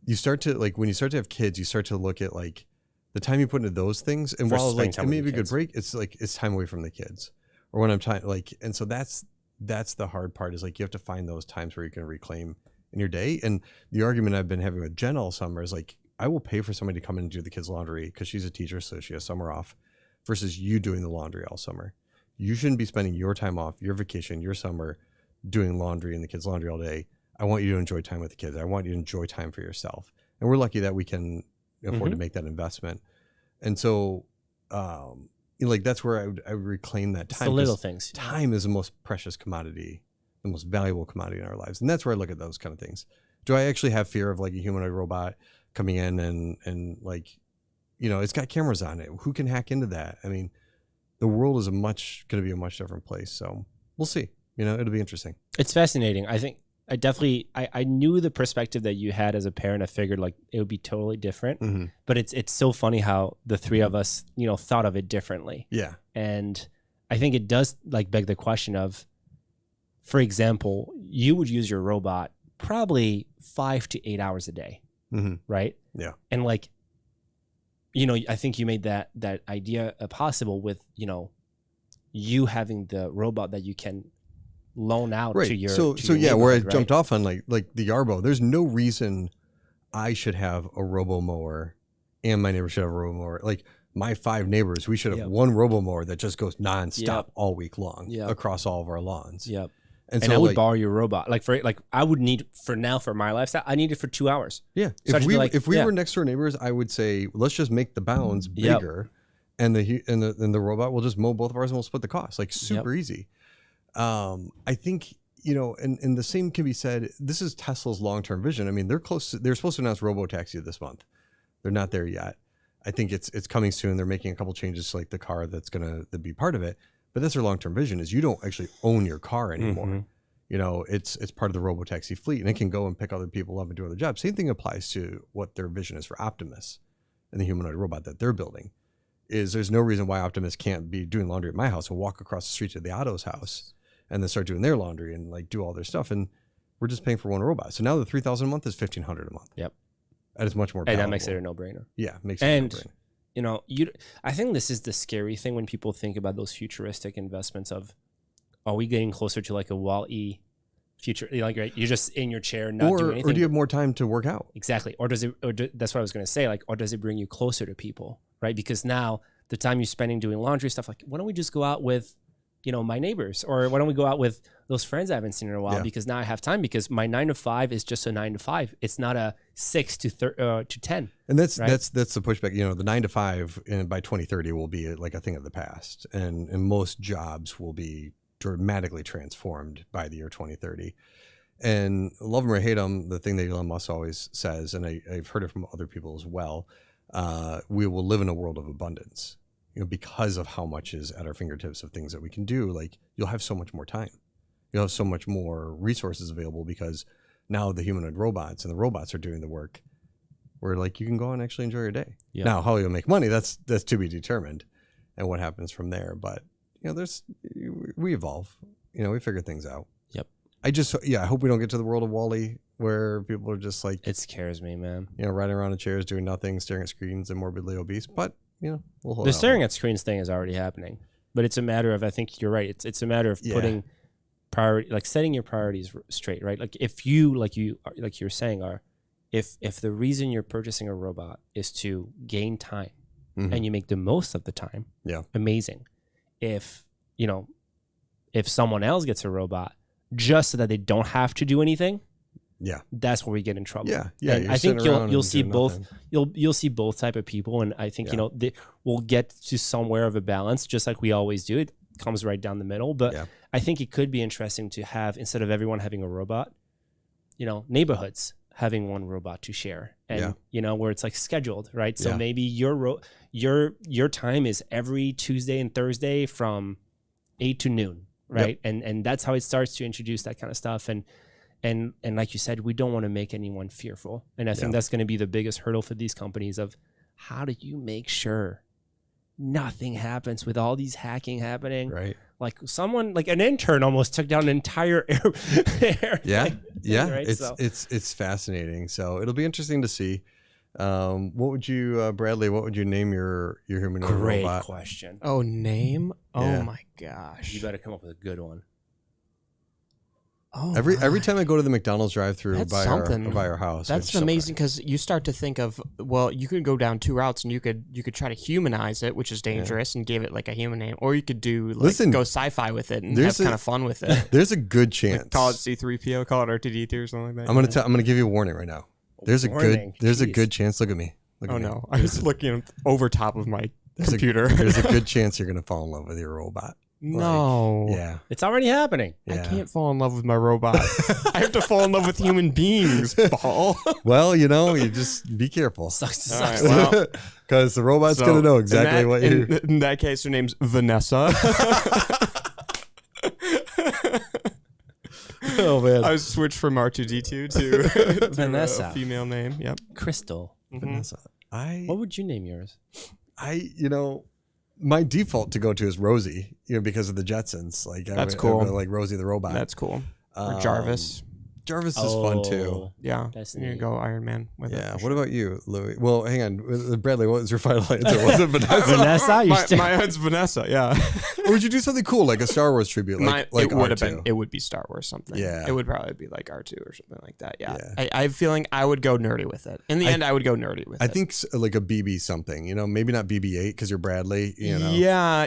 you start to like, when you start to have kids, you start to look at like the time you put into those things. And while like it may be a good break, it's like, it's time away from the kids. Or when I'm trying like, and so that's the hard part is like, you have to find those times where you can reclaim in your day. And the argument I've been having with Jen all summer is like, I will pay for somebody to come in and do the kids' laundry because she's a teacher, so she has summer off, versus you doing the laundry all summer. You shouldn't be spending your time off, your vacation, your summer doing laundry and the kids' laundry all day. I want you to enjoy time with the kids. I want you to enjoy time for yourself. And we're lucky that we can afford to make that investment. And so, like that's where I would reclaim that time. It's the little things. Time is the most precious commodity, the most valuable commodity in our lives. And that's where I look at those kind of things. Do I actually have fear of like a humanoid robot coming in and like, it's got cameras on it. Who can hack into that? I mean, the world is going to be a much different place. So we'll see. It'll be interesting. It's fascinating. I think I knew the perspective that you had as a parent. I figured like it would be totally different, but it's so funny how the three of us, thought of it differently. Yeah. And I think it does like beg the question of, for example, you would use your robot probably 5 to 8 hours a day. Right. Yeah. And like, I think you made that idea possible with, you having the robot that you can loan out to your where I jumped off on like the Yarbo, there's no reason I should have a robo mower and my neighbor should have a robo mower. Like my 5 neighbors, we should have one robo mower that just goes nonstop all week long across all of our lawns. Yep. And so I would borrow your robot. Like I would need for my lifestyle, I need it for 2 hours. Yeah. So if we were next door neighbors, I would say, let's just make the bounds bigger and the robot will just mow both of ours and we'll split the cost. Like super easy. I think, and the same can be said. This is Tesla's long-term vision. I mean, they're supposed to announce robotaxi this month. They're not there yet. I think it's coming soon. They're making a couple changes to like the car that's going to be part of it. But that's their long-term vision is you don't actually own your car anymore. It's part of the robotaxi fleet and it can go and pick other people up and do other jobs. Same thing applies to what their vision is for Optimus and the humanoid robot that they're building. Is there's no reason why Optimus can't be doing laundry at my house and walk across the street to the Otto's house and then start doing their laundry and like do all their stuff. And we're just paying for one robot. So now the $3,000 a month is $1,500 a month. Yep. That is much more palatable. And that makes it a no-brainer. Yeah. Makes it a no-brainer. I think this is the scary thing when people think about those futuristic investments of, are we getting closer to like a Wall-E future? Like, right, you're just in your chair, not doing anything. Or do you have more time to work out? Exactly. That's what I was going to say. Like, or does it bring you closer to people, right? Because now the time you're spending doing laundry stuff, like, why don't we just go out with, my neighbors, or why don't we go out with those friends I haven't seen in a while? Yeah. Because now I have time because my 9 to 5 is just a 9 to 5. It's not a 6 to 10. And that's the pushback. The 9 to 5 and by 2030 will be like a thing of the past, and most jobs will be dramatically transformed by the year 2030. And love them or hate them, the thing that Elon Musk always says, and I've heard it from other people as well, we will live in a world of abundance. Because of how much is at our fingertips of things that we can do. Like you'll have so much more time. You'll have so much more resources available because now the humanoid robots and the robots are doing the work where like you can go and actually enjoy your day. Yeah. Now, how you'll make money, that's to be determined and what happens from there. But we evolve. We figure things out. Yep. I hope we don't get to the world of WALL-E where people are just like, it scares me, man. Riding around in chairs doing nothing, staring at screens and morbidly obese. But we'll hold the staring at screens thing is already happening. But it's a matter of, I think you're right. It's a matter of putting priority, like setting your priorities straight, right? Like if you, like you're saying, if the reason you're purchasing a robot is to gain time and you make the most of the time, amazing. If someone else gets a robot just so that they don't have to do anything, that's where we get in trouble. Yeah. And I think you'll see both. You'll see both type of people, and I think we'll get to somewhere of a balance, just like we always do. It comes right down the middle, but I think it could be interesting to have, instead of everyone having a robot, neighborhoods having one robot to share, and where it's like scheduled, right? So maybe your time is every Tuesday and Thursday from 8 to noon, right? And that's how it starts to introduce that kind of stuff. And like you said, we don't want to make anyone fearful. And I think that's going to be the biggest hurdle for these companies of how do you make sure nothing happens with all these hacking happening? Right. Like someone, like an intern almost took down an entire air right? It's fascinating. So it'll be interesting to see. What would you, Bradley, what would you name your humanoid robot? Great question. Oh, name? Oh my gosh. You better come up with a good one. Oh, every time I go to the McDonald's drive-through by our house, that's amazing, because you start to think of, well, you could go down two routes, and you could try to humanize it, which is dangerous, and give it like a human name, or you could do go sci-fi with it and have kind of fun with it. There's a good chance. Like call it C-3PO, call it R2-D2 or something like that. I'm gonna give you a warning right now. There's a good chance. Look at me. No, I was looking over top of my computer. There's a good chance you're gonna fall in love with your robot. No. It's already happening. I can't fall in love with my robot. I have to fall in love with human beings, Paul. Well, you just be careful. Sucks. Because the robot's going to know exactly what you... In that case, her name's Vanessa. Oh, man. I switched from R2-D2 to Vanessa. A female name. Yep. Crystal. Vanessa. What would you name yours? My default to go to is Rosie, because of the Jetsons. That's cool. I really like Rosie the robot. That's cool. Or Jarvis. Jarvis is fun too. Yeah. That's neat. You go Iron Man with it. Yeah. What about you, Louis? Well, hang on. Bradley, what was your final answer? Was it Vanessa? Vanessa? My answer's Vanessa, yeah. Or would you do something cool, like a Star Wars tribute? It would be Star Wars something. Yeah. It would probably be like R2 or something like that. Yeah. I have a feeling I would go nerdy with it. In the end, I would go nerdy with it. I think like a BB something, maybe not BB-8 because you're Bradley, Yeah.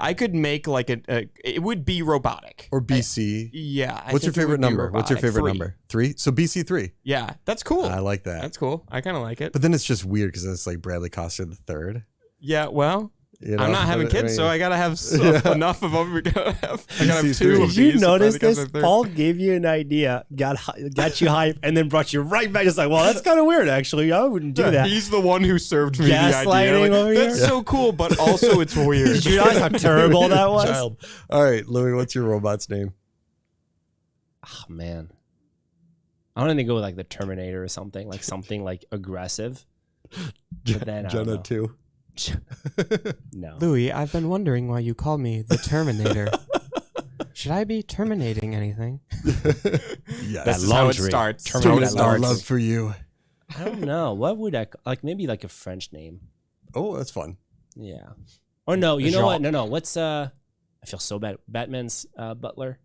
I could make like it would be robotic. Or BC. What's your favorite number? What's your favorite number? 3? So BC3. Yeah, that's cool. I like that. That's cool. I kind of like it. But then it's just weird because it's like Bradley Coster the third. Yeah, well, I'm not having kids, so I gotta have enough of them. I gotta have 2 of these. Did you notice this? Paul gave you an idea, got you hype, and then brought you right back. It's like, well, that's kind of weird, actually. I wouldn't do that. He's the one who served me the idea. That's so cool, but also it's weird. Did you realize how terrible that was? Child. All right, Louis, what's your robot's name? Oh, man. I want to go with like the Terminator or something like aggressive. Jenna 2. No. Louis, I've been wondering why you call me the Terminator. Should I be terminating anything? Yes. That's how it starts. Terminating love for you. I don't know. What would I maybe like a French name? Oh, that's fun. Yeah. Or no, you know what? No. What's I feel so bad. Batman's butler.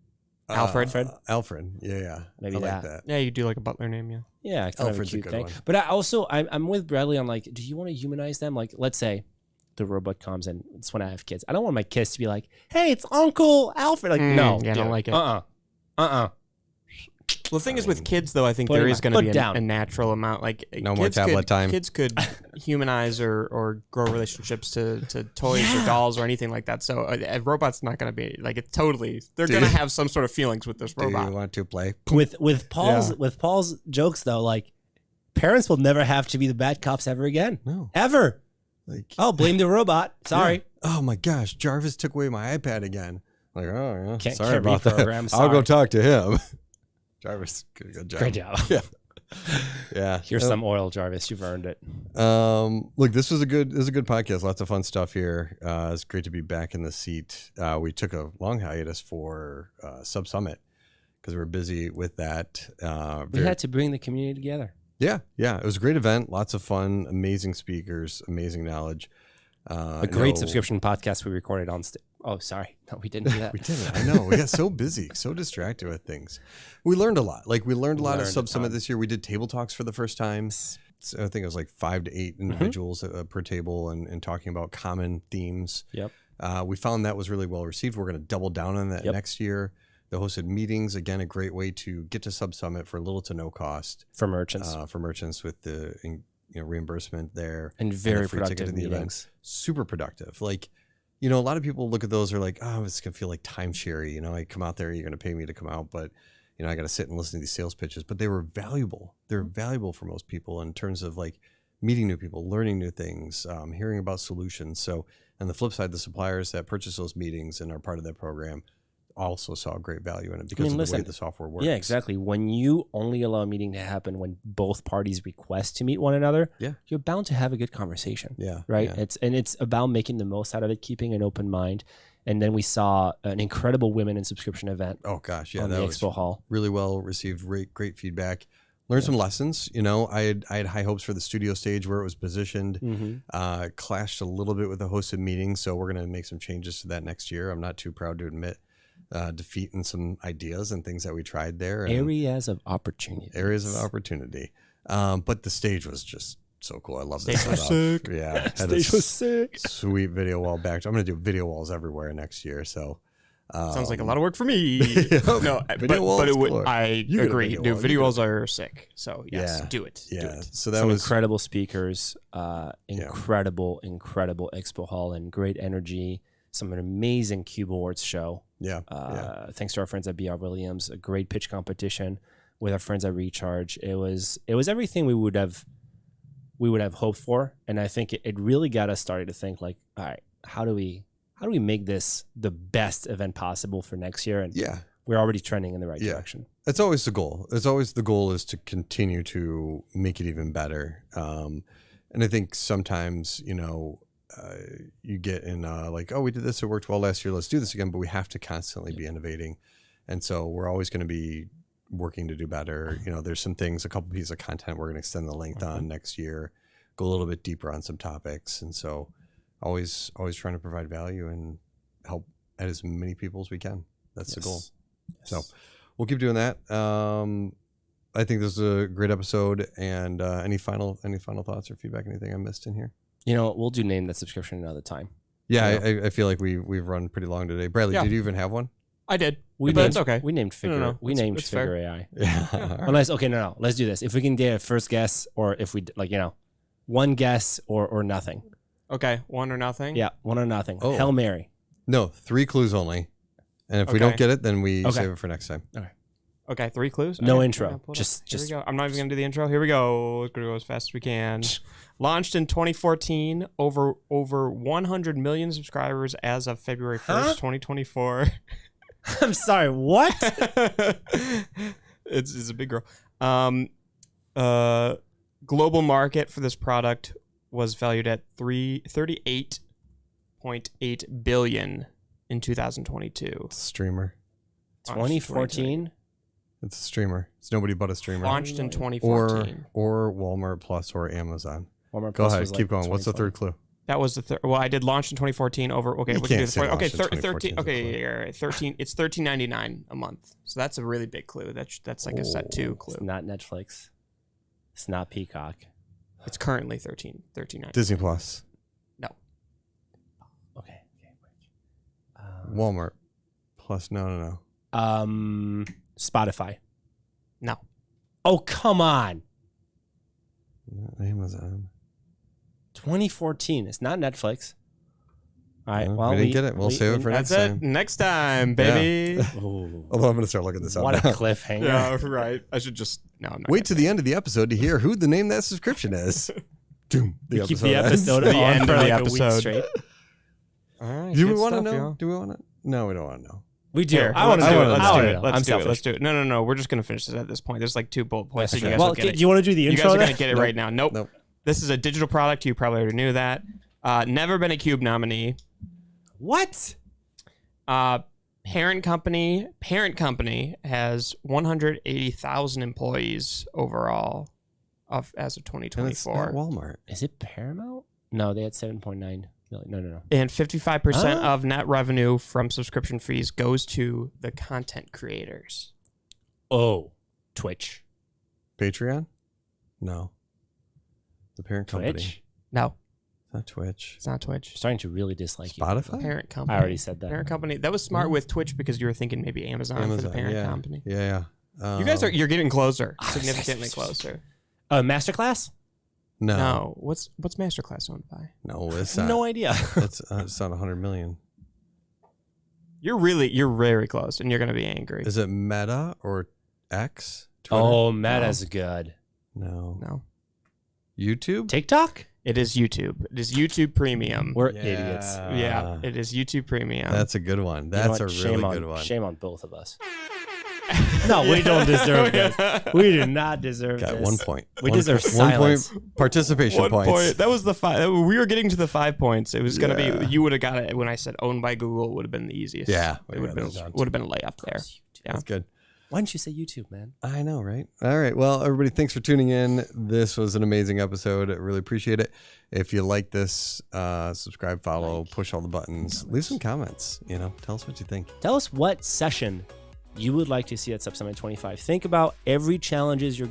Alfred. Alfred. Yeah. Maybe I like that. Yeah, you do like a butler name, yeah. Yeah, kind Alfred's of a cute thing. One. But I'm with Bradley on like, do you want to humanize them? Like, let's say the robot comes and it's when I have kids. I don't want my kids to be like, hey, it's Uncle Alfred. Like, no. Yeah, I don't like it. Well, the thing is with kids, though, I think there is going to be a natural amount. Like no more tablet time. Kids could humanize or grow relationships to toys or dolls or anything like that. So a robot's not going to be like it. Totally, they're going to have some sort of feelings with this robot. Do you want to play with Paul's jokes though? Like parents will never have to be the bad cops ever again. No, ever. Like blame the robot. Sorry. Yeah. Oh my gosh, Jarvis took away my iPad again. Like can't about that. Sorry. I'll go talk to him. Jarvis, good job. Great job. Yeah. Yeah. Here's some oil, Jarvis. You've earned it. Look, this was a good podcast. Lots of fun stuff here. It's great to be back in the seat. We took a long hiatus for SubSummit because we were busy with that. We had to bring the community together. Yeah. It was a great event. Lots of fun. Amazing speakers. Amazing knowledge. A great subscription podcast we recorded on stage. Oh, sorry. No, we didn't do that. We didn't. I know. We got so busy, so distracted with things. We learned a lot. Like we learned a lot at SubSummit this year. We did table talks for the first time. So I think it was like 5 to 8 individuals per table and talking about common themes. Yep. We found that was really well received. We're going to double down on that next year. The hosted meetings, again, a great way to get to SubSummit for little to no cost. For merchants. With the reimbursement there. And very productive meetings. Super productive. Like, a lot of people look at those are like, oh, it's going to feel like timeshare. I come out there, you're going to pay me to come out, but I got to sit and listen to these sales pitches. But they were valuable. They're valuable for most people in terms of like meeting new people, learning new things, hearing about solutions. So on the flip side, the suppliers that purchase those meetings and are part of that program also saw great value in it because of the way the software works. Yeah, exactly. When you only allow a meeting to happen when both parties request to meet one another, you're bound to have a good conversation. Yeah. Right. Yeah. It's about making the most out of it, keeping an open mind. And then we saw an incredible women in subscription event. Oh gosh, yeah, on that the was expo hall. Really well received. Great feedback. Learned some lessons. I had high hopes for the studio stage where it was positioned. Clashed a little bit with the hosted meeting, so we're going to make some changes to that next year. I'm not too proud to admit defeat in some ideas and things that we tried there. Areas of opportunity. But the stage was just so cool. I love the stage was sick. Yeah. Stage was sick. Sweet video wall back. I'm going to do video walls everywhere next year. So sounds like a lot of work for me. No, I agree. Video walls are sick. So yes, do it. Yeah. Do it. So that some was incredible speakers, incredible expo hall and great energy. An amazing Cube Awards show. Thanks to our friends at BR Williams, a great pitch competition with our friends at Recharge. It was everything we would have hoped for, and I think it really got us started to think like, all right, how do we make this the best event possible for next year? And we're already trending in the right direction. That's always the goal. The goal is to continue to make it even better. And I think sometimes you get in like, oh, we did this, it worked well last year, let's do this again, but we have to constantly be innovating. And so we're always going to be working to do better. There's some things, a couple pieces of content we're going to extend the length on next year, go a little bit deeper on some topics. And so always trying to provide value and help at as many people as we can. That's the goal. So we'll keep doing that. I think this is a great episode. And any final thoughts or feedback, anything I missed in here? We'll do name that subscription another time. Yeah, I feel like we've run pretty long today. Bradley, did you even have one? I did. But it's okay. We named Figure. No, named it's Figure fair. AI. Yeah. Unless no. Let's do this. If we can get a first guess, or if we one guess or nothing. Okay, one or nothing. Yeah, one or nothing. Oh. Hail Mary. No, 3 clues only. And if we don't get it, then we save it for next time. Okay, 3 clues. No okay, intro. Just here we go. I'm not even gonna do the intro. Here we go. We're gonna go as fast as we can. Launched in 2014, over 100 million subscribers as of February 1st, 2024. I'm sorry, what? It's a big girl. Global market for this product was valued at $38.8 billion in 2022. It's a streamer. 2014? It's a streamer. It's nobody but a streamer. Launched in 2014. Or Walmart Plus or Amazon. Walmart Go Plus ahead, was keep going. What's the third clue? That was the third. Well, I did launch in 2014 over. Okay, you we can't can do say the okay, 13. Okay, 13. It's $13.99 a month. So that's a really big clue. That's like a set 2 clue. It's not Netflix. It's not Peacock. It's currently $13.99. Disney Plus. No. Okay. Walmart Plus. No. Spotify. No. Oh, come on. Amazon. 2014. It's not Netflix. All right. Well, we didn't get it. We'll save it for next time. Next time, baby. Yeah. Although I'm going to start looking this up. What a now. cliffhanger. Yeah, right. I should just. No, I'm not. Wait to the end of the episode to hear who the name of that subscription is. Doom. We keep the episode The on end for of the like a week episode. straight. All right. Do we want to know? Do we want to? No, we don't want to know. We do. Here, I want to do it. Let's do it. Let's do it. No. We're just gonna finish this at this point. There's like 2 bullet points. So you guys will get it. Do you want to do the intro? You guys are gonna get it right now. Nope. This is a digital product. You probably already knew that. Never been a Cube nominee. What? Parent company has 180,000 employees overall as of 2024. And it's not Walmart. Is it Paramount? No, they had 7.9 million. No. And 55% of net revenue from subscription fees goes to the content creators. Oh, Twitch. Patreon? No. The parent company. Twitch? No. It's not Twitch. It's not Twitch. I'm starting to really dislike you. Spotify? Parent company. I already said that. Parent company. That was smart with Twitch because you were thinking maybe Amazon for the parent company. Yeah. You're getting closer. Significantly closer. Masterclass? No. What's Masterclass owned by? No, it's not. No idea. It's not 100 million. You're very close, and you're gonna be angry. Is it Meta or X? Twitter? Oh, Meta's good. No. YouTube? TikTok? It is YouTube. It is YouTube Premium. We're idiots. Yeah, it is YouTube Premium. That's a good one. That's a really good one. Shame on both of us. No, we don't deserve this. We do not deserve this. Got 1 point. We deserve silence. 1 point participation 1 points. point. That was the 5. We were getting to the 5 points. It was going to be, you would have got it when I said owned by Google. It would have been the easiest. Yeah. It would have been a layup there. Yeah. That's good. Why didn't you say YouTube, man? I know, right? All right. Well, everybody, thanks for tuning in. This was an amazing episode. I really appreciate it. If you like this, subscribe, follow, push all the buttons, leave some comments. Tell us what you think. Tell us what session you would like to see at SubSummit 25. Think about every challenges you're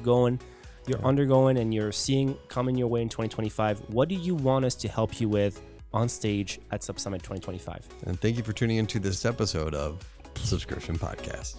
undergoing and you're seeing coming your way in 2025. What do you want us to help you with on stage at SubSummit 2025? And thank you for tuning into this episode of Subscription Podcast.